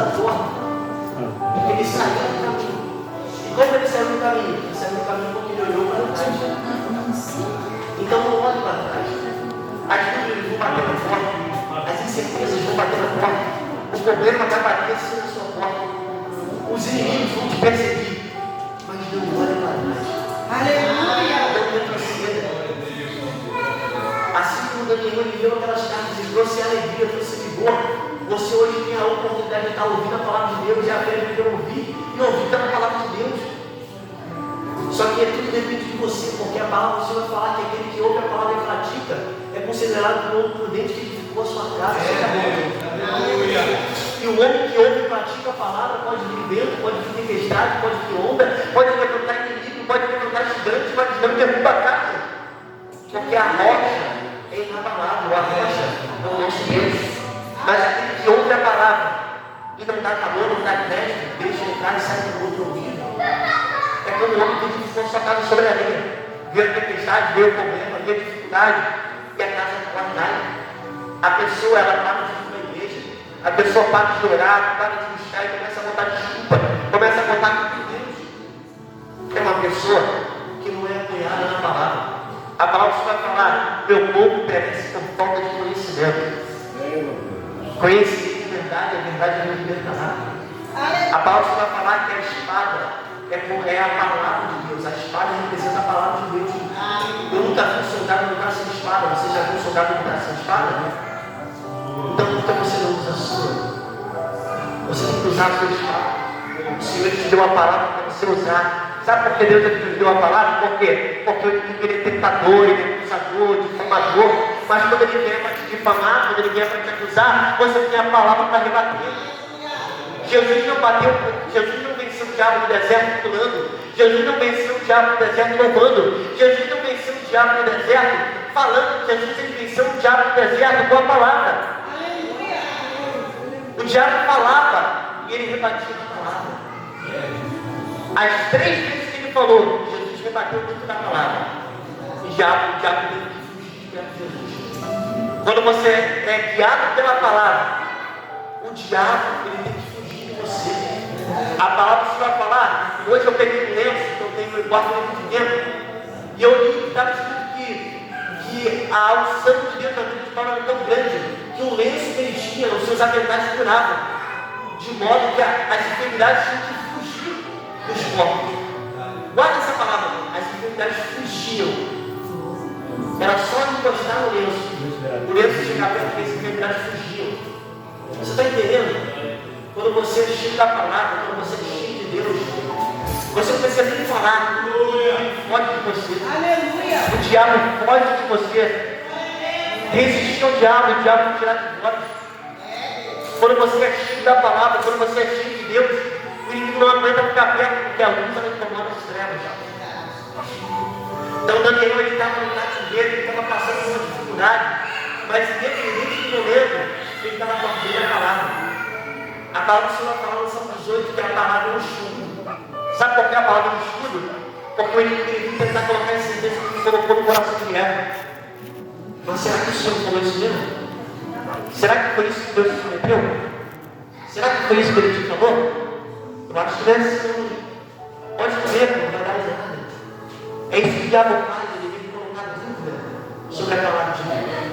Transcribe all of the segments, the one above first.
acusador. Ele saiu do caminho. E como ele saiu do caminho? Ele saiu do caminho porque ele olhou para trás. Então não olhe para trás. As dúvidas vão bater na porta. As incertezas vão bater na porta. O problema vai bater assim na sua porta. Os inimigos vão te perseguir. Mas não olhe para trás. Aleluia! Não retroceda. Assim como Daniel leu aquelas cartas e trouxe alegria, trouxe vigor, você hoje tem a oportunidade de estar ouvindo a palavra de Deus e aprender a ouvir e ouvir pela palavra de Deus. Só que tudo depende de você, porque a palavra você vai falar que aquele que ouve a palavra e pratica é considerado um homem prudente que edificou a sua casa. E o homem que ouve e pratica a palavra pode vir vento, pode vir tempestade, pode vir onda, pode levantar inimigo, pode levantar gigante, mas não derruba a casa. Porque a rocha é inabalável, a rocha é o nosso Deus. Mas aquele que ouve a palavra e não dá calor, não dá crédito, deixa entrar e sai do outro ouvido. É como o homem que edificou sua casa sobre a areia. Vê a tempestade, vê o problema, vê a dificuldade e a casa não cai. A pessoa, ela para de vir na igreja, a pessoa para de orar, para de buscar e começa a botar desculpa, começa a botar com Deus. É uma pessoa que não é apoiada na palavra. A palavra vai falar, meu povo perece por falta de conhecimento. Conhecimento de verdade, a verdade não libertará. A palavra vai falar que a espada é a palavra de Deus. A espada representa a palavra de Deus. Eu nunca vi um soldado lutar sem espada. Você já viu um soldado lutar sem espada? Então por que você não usa a sua? Você tem que usar a sua espada. O Senhor te deu a palavra para você usar. Sabe por que Deus te deu a palavra? Por quê? Porque o inimigo ele é tentador, ele é acusador, difamador. Mas quando ele vier para te difamar, quando ele vier para te acusar, você tem a palavra para rebater. Jesus não venceu o diabo no deserto pulando. Jesus não venceu o diabo no deserto louvando. Jesus não venceu o diabo no deserto falando. Jesus ele venceu o diabo no deserto com a palavra. O diabo falava e ele rebatia com a palavra. As 3 vezes que ele falou, Jesus rebateu muito da palavra. O diabo teve que fugir perto de Jesus. Quando você é guiado pela palavra, o diabo ele tem que fugir de você. A palavra você vai falar. Hoje eu peguei um lenço, que eu tenho igual muito tempo, e eu li que estava escrito que a unção de Deus na vida de Paulo era tão grande que o lenço que ele tinha, os seus aventais curavam, de modo que as enfermidades tinham que fugir dos corpos. Guarda essa palavra, as enfermidades fugiam. Era só encostar no lenço. O lenço chegava perto que as enfermidades fugiam. Você está entendendo? Quando você é cheio da palavra, quando você é cheio de Deus, você não precisa nem falar, o inimigo foge de você. Aleluia. O diabo foge de você. Resistir ao diabo, o diabo vai tirar de fora. Quando você é cheio da palavra, quando você é cheio de Deus, o inimigo não aguenta ficar perto, porque a luz vai tomar as trevas. Então Daniel ele estava no cativeiro, ele estava passando por uma dificuldade, mas independente do momento, ele estava guardando a palavra. A palavra do Senhor fala no Salmo 18 que a palavra é um escudo. Sabe por que a palavra é um escudo? Porque o inimigo ele tentar colocar esse sentença que colocou no coração de Eva. Mas será que o Senhor falou isso mesmo? Será que foi isso que Deus te prometeu? Será que foi isso que Ele te falou? Eu acho que deve ser. Pode ver, não vai dar nada. É isso que o diabo faz, ele vem colocar dúvida sobre a palavra de Deus.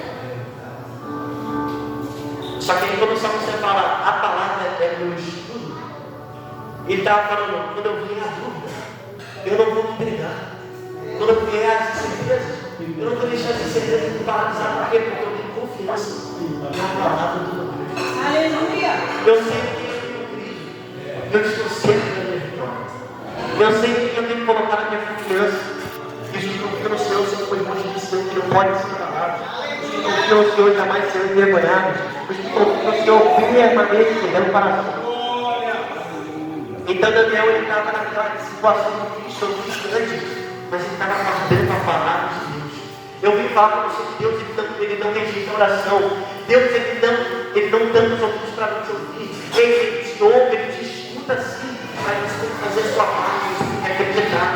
Só que aí quando o Salmo fala, a palavra é meu escudo, ele estava falando, quando eu vier a dúvida, eu não vou me entregar. Quando eu vier as incertezas, eu não vou deixar as incertezas me paralisar. Por quê? Porque eu tenho confiança na palavra do meu Deus. Aleluia! Eu sei que eu tenho crido. Eu estou sempre na minha vitória. Eu sei que eu tenho que colocar a minha confiança. Isso porque no Senhor sempre foi bom de Senhor, que não pode ser calado. Porque o Senhor jamais será envergonhado. Porque o Senhor permanece chegando para nós. Então Daniel ele estava naquela situação difícil, frustrante, mas ele estava guardando a palavra de Deus. Eu vim falar para você que Deus ele não rejeita a oração. Deus ele não dá os ouvidos para te ouvir. Ele te ouve, ele te escuta sim, mas você tem que fazer a sua parte, você tem que acreditar.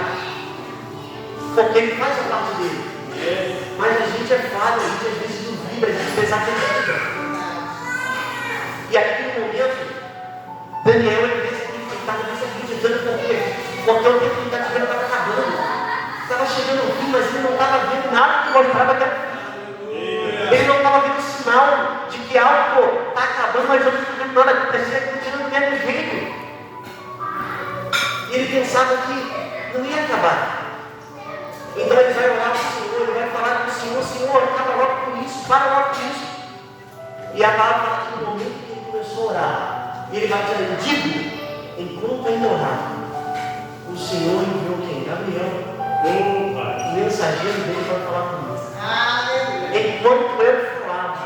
Porque ele faz a parte dele. Mas a gente é falho, a gente às vezes duvida, a gente desacredita. E aqui no momento, Daniel, ele estava desacreditando porque o tempo do cativeiro estava acabando. Estava chegando o fim, mas ele não estava vendo nada que mostrava que era fim. Ele não estava vendo sinal de que algo está acabando, mas não estava vendo nada acontecer, continuando do mesmo jeito. E ele pensava que não ia acabar. Então ele vai orar para o Senhor, ele vai falar com o Senhor: Senhor, acaba logo com isso, para logo com isso. E a palavra fala que no momento que ele começou a orar, ele vai dizer: digo, enquanto ainda orava, o Senhor enviou quem? Gabriel. O mensageiro dele vai falar comigo. Enquanto eu falava,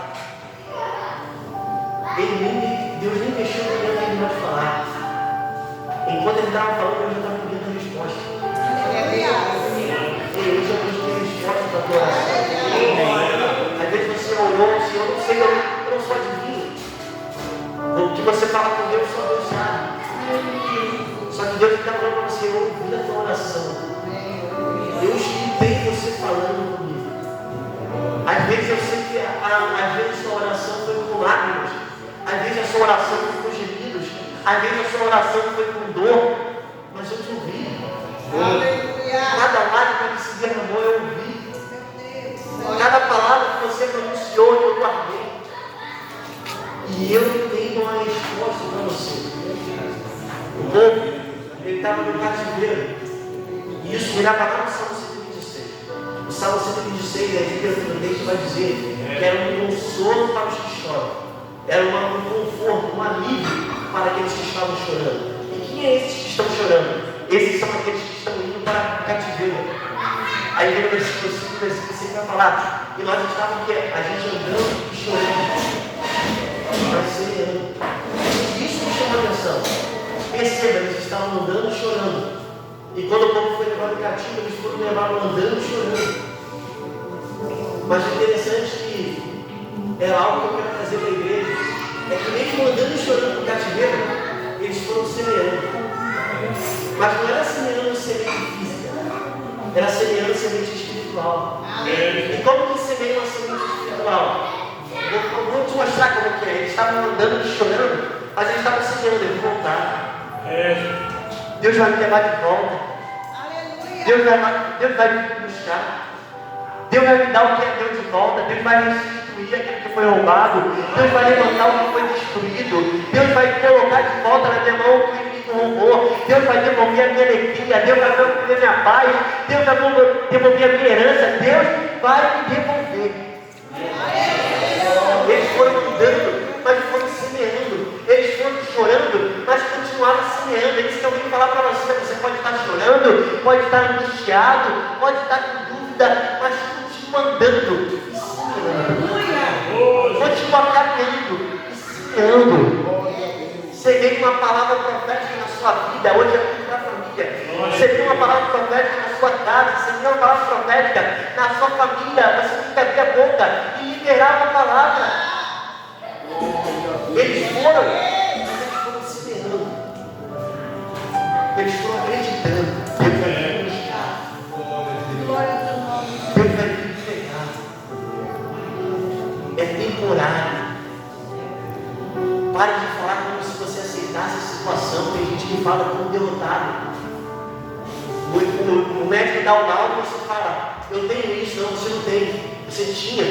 Deus nem mexeu no que ele terminou de falar. Enquanto ele estava falando, eu já estava pedindo a resposta. Eu já pedi a resposta da tua oração. Às vezes você orou, Senhor, eu não sei, eu não sou adivinho. O que você fala com Deus, só Deus sabe. Só que Deus está falando para você: eu ouvi a tua oração. Eu escutei você falando comigo. Às vezes eu sei que às vezes a sua oração foi com lágrimas. Às vezes a sua oração foi com gemidos. Às vezes a sua oração foi com dor. Mas eu te ouvi. Cada lágrima que se derramou eu ouvi. Cada palavra que você pronunciou eu guardei. E eu tenho uma resposta para você. O povo, ele estava no cativeiro. E isso virava lá no Salmo 126. O Salmo 126, a Bíblia finalmente vai dizer que era um consolo para os que choram. Era um conforto, um alívio para aqueles que estavam chorando. E quem é esses que estão chorando? Esses são aqueles que estão indo para o cativeiro. Aí vem o versículo 5, o versículo 5 vai falar: e nós estávamos aqui, a gente andando e chorando. Nós semeando. Isso me chamou a atenção. Perceba, eles estavam andando e chorando. E quando o povo foi levado cativo, eles foram levados andando e chorando. Mas o interessante é que é algo que eu quero trazer para a igreja. É que mesmo andando e chorando no cativeiro, eles foram semeando. Mas não era semeando semente física, era semeando semente espiritual. E como que semeia uma semente espiritual? Eu vou te mostrar como que é. Eles estavam andando e chorando, mas eles estavam semeando, eles voltaram. Deus vai me levar de volta. Deus vai me buscar. Deus vai me dar o que é Deus de volta. Deus vai restituir aquilo que foi roubado. Deus vai levantar o que foi destruído. Deus vai colocar de volta na minha mão o que me roubou. Deus vai devolver a minha alegria. Deus vai devolver a minha paz. Deus vai devolver a minha herança. Deus vai me devolver. Eles foram mudando, mas foram semeando. Eles foram chorando, mas continuaram semeando. Eles estão vindo falar para você: você pode estar chorando, pode estar angustiado, pode estar com dúvida, mas continua andando e semeando. Continua caminhando e semeando. Você veio uma palavra profética na sua vida, hoje é tudo para a família. Você viu uma palavra profética na sua casa, você viu uma palavra profética na sua família, você tem que abrir a boca e liberar uma palavra. Eles foram semeando. Eles foram acreditando. Deus vai me buscar. Deus vai me pegar. É temporário. Pare de falar como se você aceitasse a situação. Tem gente que fala como derrotado. O médico dá o laudo e você fala: eu tenho isso. Não, você não tem. Você tinha.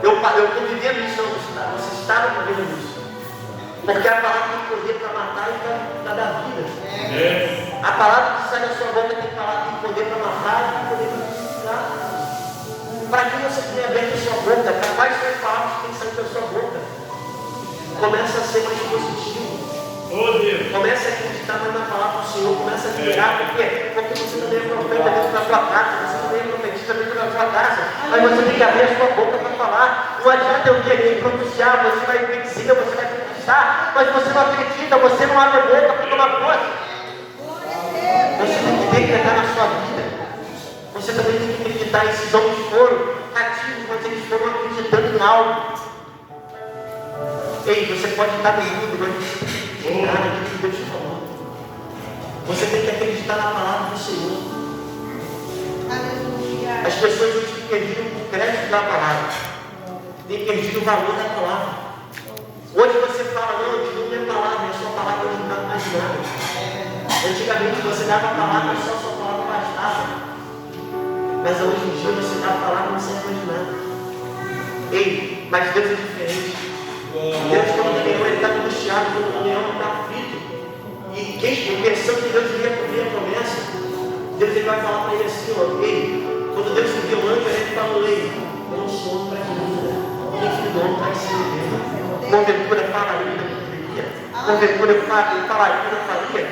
Eu estou vivendo isso. Não, você estava vivendo isso. Porque a palavra tem poder para matar e para dar vida. A palavra que sai da sua boca tem poder para matar e tem poder para ressuscitar. Para que você tenha aberto a sua boca? Para quais são as palavras que tem que sair da sua boca? Começa a ser mais positivo. Começa a acreditar mais na palavra do Senhor. Começa a liberar. Porque você também é profeta dentro da sua casa. Você também é profetista dentro da sua casa. Mas você tem que abrir a sua boca para falar. Não adianta eu vir aqui pronunciar. Você vai vencer, você vai conquistar. Mas você não acredita. Você não abre a boca para tomar posse. Você tem que decretar na sua vida. Você também tem que acreditar. Esses homens foram cativos, mas eles foram acreditando em algo. Ei, você pode estar no mundo, mas você tem que acreditar naquilo que Deus te falou. Você tem que acreditar na palavra do Senhor. Aleluia. As pessoas hoje têm perdido o crédito da palavra, têm perdido o valor da palavra. Hoje você fala: não, dava a palavra, só a sua palavra bastava. Mas hoje em dia você dá a palavra e não serve mais de nada. Ei, mas Deus é diferente. Deus, quando Daniel está angustiado, quando Daniel está aflito, e pensando que Deus iria cumprir a promessa, Deus ele vai falar para ele assim, ó, ei, quando Deus enviou o anjo, ele falou, ei, eu não sou homem para dúvida, nem filho do homem para ser dele. Porventura falaria, não poderia. Porventura falaria, não faria.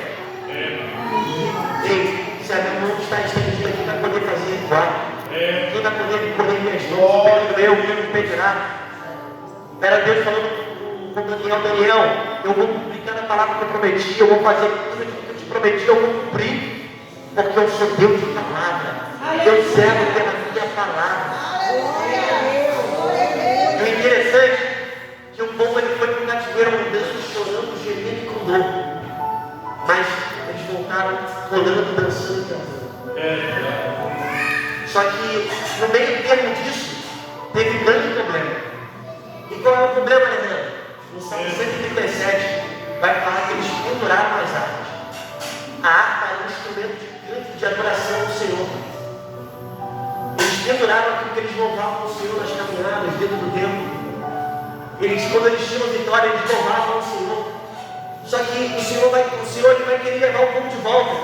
Ei, se a minha mão está estendida, quem vai poder fazer igual? Quem vai poder correr minhas mãos? Eu me impedirá. Era Deus falando com Daniel, eu vou cumprir cada palavra que eu prometi, eu vou fazer tudo aquilo que eu te prometi, eu vou cumprir, porque eu sou Deus de palavra, eu servo pela minha palavra. E o interessante é que o povo ele foi para o cativeiro mudando, chorando, gemendo e com dor, mas eles voltaram rolando, dançando e cantando. Só que no meio termo disso, teve um grande problema. E qual é o problema, Leandro? No Salmo 137, vai falar que eles penduraram as harpas. A harpa era um instrumento de adoração ao Senhor. Eles penduraram aquilo que eles louvavam ao Senhor nas caminhadas, dentro do templo. Quando eles tinham vitória, eles louvavam ao Senhor. Só que o Senhor ele vai querer levar o povo de volta.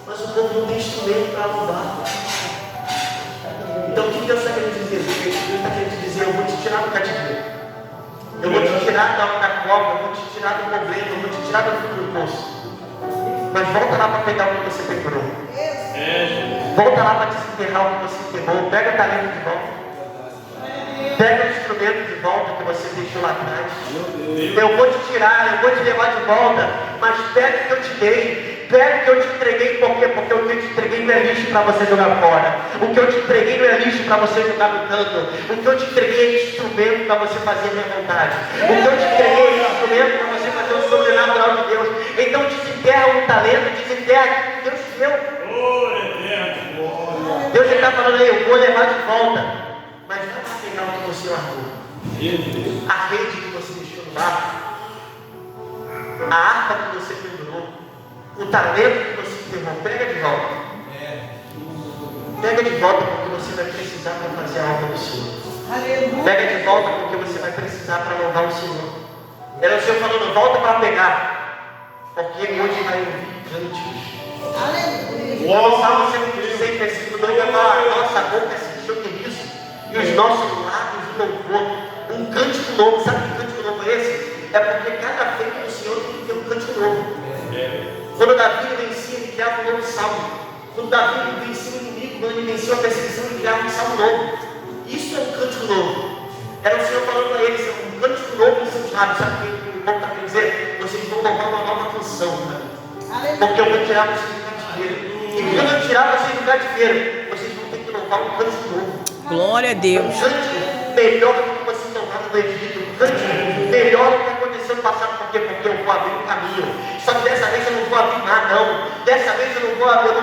Mas o povo não tem instrumento para louvar. Então o que Deus está querendo dizer? Deus está querendo dizer, eu vou te tirar do cativeiro. Eu vou te tirar da cova, eu vou te tirar do problema, eu vou te tirar do fundo do poço. Mas volta lá para pegar o que você pendurou. Volta lá para desenterrar o que você enterrou. Pega o talento de volta. Pega o instrumento de volta que você deixou lá atrás. Eu vou te tirar, eu vou te levar de volta. Mas pega o que eu te dei. Pega o que eu te entreguei, por quê? Porque o que eu te entreguei não é lixo para você jogar fora. O que eu te entreguei não é lixo para você jogar no canto. O que eu te entreguei é instrumento para você fazer a minha vontade. O que eu te entreguei é instrumento para você fazer o sobrenatural de Deus. Então desenterra um talento, desenterra aquilo que Deus te deu. Deus está falando aí, eu vou levar de volta. Mas não vai pegar o que você largou. A rede que você deixou no barco. A harpa que você pendurou. O talento que você enterrou, pega de volta. Pega de volta porque você vai precisar para fazer a obra do Senhor. Pega de volta porque você vai precisar para louvar o Senhor. Era o Senhor falando, volta para pegar. Porque hoje vai ouvir cantos. O Salmo 116, versículo 2 vai falar, nossa boca se encheu de riso e os nossos lábios de louvor. Um cântico novo, sabe que cântico novo é esse? É porque cada feito do Senhor tem que ter um cântico novo. Quando Davi vencia, ele criava um novo salmo. Quando Davi vencia o inimigo, quando ele vencia a perseguição, ele criava um salmo novo. Isso é um cântico novo. Era o Senhor falando para eles, um cântico novo em seus lábios. Sabe o que o povo está querendo dizer? Vocês vão louvar uma nova canção, cara. Porque eu vou tirar vocês do cativeiro. E quando eu tirar vocês do cativeiro, vocês vão ter que louvar um cântico novo. Glória a Deus. Um cântico melhor do que vocês louvaram no Egito. Um cântico melhor do que aconteceu no passado. Por quê? Porque eu vou abrir um caminho. Só que dessa vez eu não vou abrir nada, não. Dessa vez eu não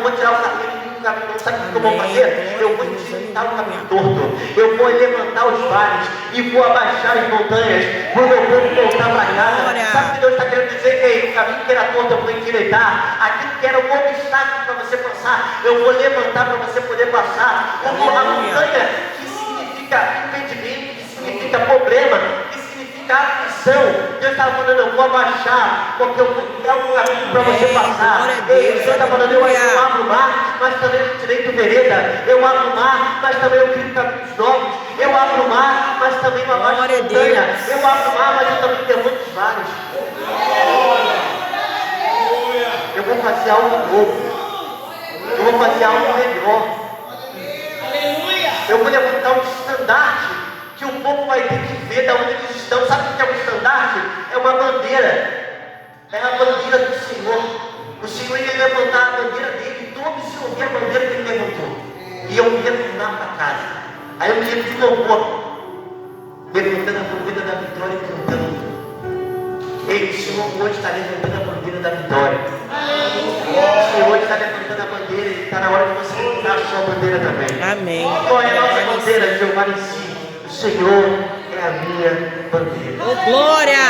vou tirar o caminho do caminho, não. Sabe o que eu vou fazer? Eu vou endireitar o caminho torto. Eu vou levantar os vales e vou abaixar as montanhas. Para o meu povo voltar para casa. Sabe o que Deus está querendo dizer? Ei, o caminho que era torto eu vou endireitar. Aquilo que era um obstáculo para você passar, eu vou levantar para você poder passar. A montanha que significa impedimento, que significa problema, que significa aflição. Deus está falando, eu vou abaixar, porque eu vou criar um caminho para você passar. Ei, o Senhor está falando, eu abro o mar, mas também eu direito vereda. Eu abro o mar, mas também eu crio caminhos novos. Eu abro o mar, mas também eu abaixo a montanha. Eu abro o mar, mas eu também derrubo os vales. Eu vou fazer algo novo. Eu vou fazer algo melhor. Eu vou levantar um estandarte que o povo vai ter que ver de onde eles estão. Sabe o que é um estandarte? É uma bandeira. É a bandeira do Senhor. O Senhor ia levantar a bandeira dele, e todos iam ver a bandeira que ele levantou. E eu ia tornar para casa. Aí eu me lembro de louvor, levantando a bandeira da vitória e cantando. Ei, o Senhor hoje está levantando a bandeira da vitória. O Senhor hoje está levantando a bandeira e está na hora de você levantar a sua bandeira também. Amém. Qual é a nossa bandeira? Jeová em si. O Senhor é a minha bandeira. Oh, glória!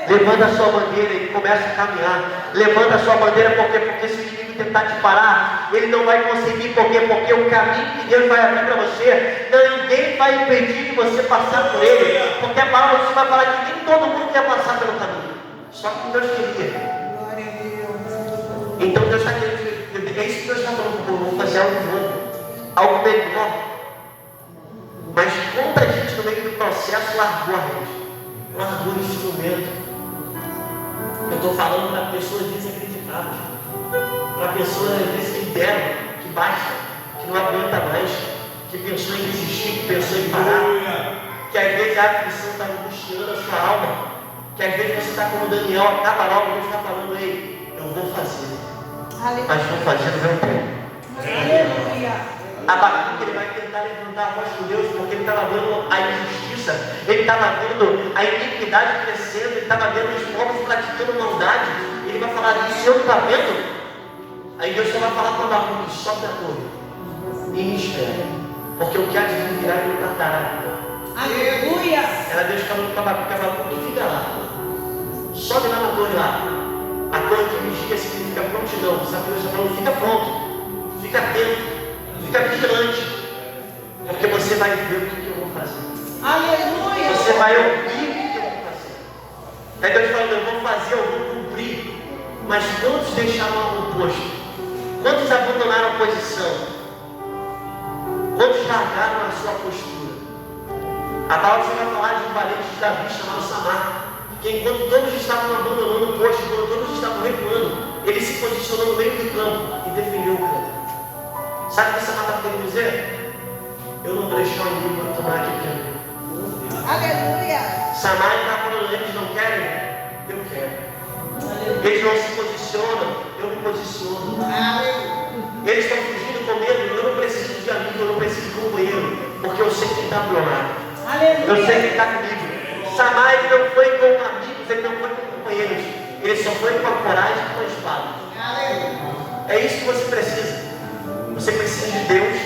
Levanta a sua bandeira e começa a caminhar. Levanta a sua bandeira porque se o inimigo tentar te parar, ele não vai conseguir. Porque o caminho que Deus vai abrir para você, ninguém vai impedir de você passar por ele. Porque a palavra você vai falar que nem todo mundo quer passar pelo caminho. Só que Deus queria. Então Deus está querendo, é isso que Deus está falando, vou fazer algo novo, algo melhor. Mas quanta gente no meio do processo largou a rede, largou o instrumento. Eu estou falando para pessoas desacreditadas, para pessoas às vezes que deram, que basta, que não aguenta mais, que pensou em desistir, que pensou em parar, que às vezes a aflição está angustiando a sua alma, que às vezes você está como Daniel, acaba logo, Deus está falando, ei, eu vou fazer, mas vou fazer no meu tempo. Abacuque, ele vai tentar levantar a voz com Deus, porque ele estava vendo a injustiça, ele estava vendo a iniquidade crescendo, ele estava vendo os povos praticando maldade. Ele vai falar, e o Senhor não está vendo? Aí Deus vai falar para Abacuque, sobe a torre e me espera, porque o que há de vir virá e não tardará. Aleluia! Era Deus falando para Abacuque, fica lá, sobe lá na torre lá. A torre que vigia significa prontidão. Sabe o que Deus está falando? Fica pronto, fica atento. Fica vigilante, porque você vai ver o que eu vou fazer. Aleluia! Você vai ouvir o que eu vou fazer. Aí Deus falando, eu vou fazer, eu vou cumprir. Mas quantos deixaram o posto? Quantos abandonaram a posição? Quantos largaram a sua postura? A palavra vai falar de um valente de Davi chamado Samar, que enquanto todos estavam abandonando o posto, enquanto todos estavam recuando, ele se posicionou no meio do campo e defendeu o campo. Sabe o que Samar está querendo dizer? Eu não vou deixar o inimigo tomar aqui dentro. Aleluia! Samar está falando, eles não querem? Eu quero. Eles não se posicionam? Eu me posiciono. Eles estão fugindo com medo? Eu não preciso de amigo, eu não preciso de companheiro, porque eu sei quem está do meu lado. Eu sei quem está comigo. Samar, ele não foi com amigos, ele não foi com companheiros, ele só foi com a coragem e com a espada. É isso que você precisa. Você precisa de Deus,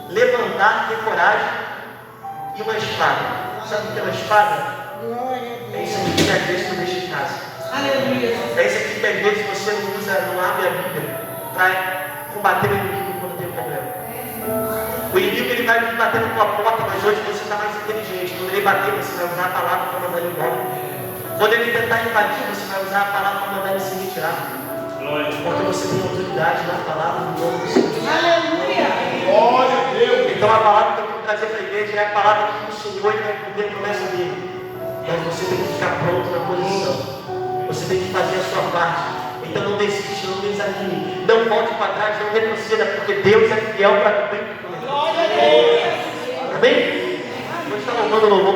levantar, ter coragem e uma espada. Sabe o que é uma espada? É isso aqui que às vezes tu deixa em casa. Aleluia! É isso aqui que às vezes você não usa, não abre a Bíblia para combater o inimigo quando tem problema. O inimigo ele vai bater na tua porta, mas hoje você está mais inteligente. Quando ele bater, você vai usar a palavra para mandar ele embora. Quando ele tentar invadir, você vai usar a palavra para mandar ele se retirar. Porque você tem autoridade na palavra do nome do Senhor. Aleluia! Glória a Deus! Então a palavra que eu vou trazer para a igreja é a palavra que o Senhor vai cumprir a promessa dele. Mas você tem que ficar pronto na posição. Você tem que fazer a sua parte. Então não desiste, não desanime. Não volte para trás, não retroceda, porque Deus é fiel para cumprir. Glória a Deus! Amém? Vou estar louvando o louvor.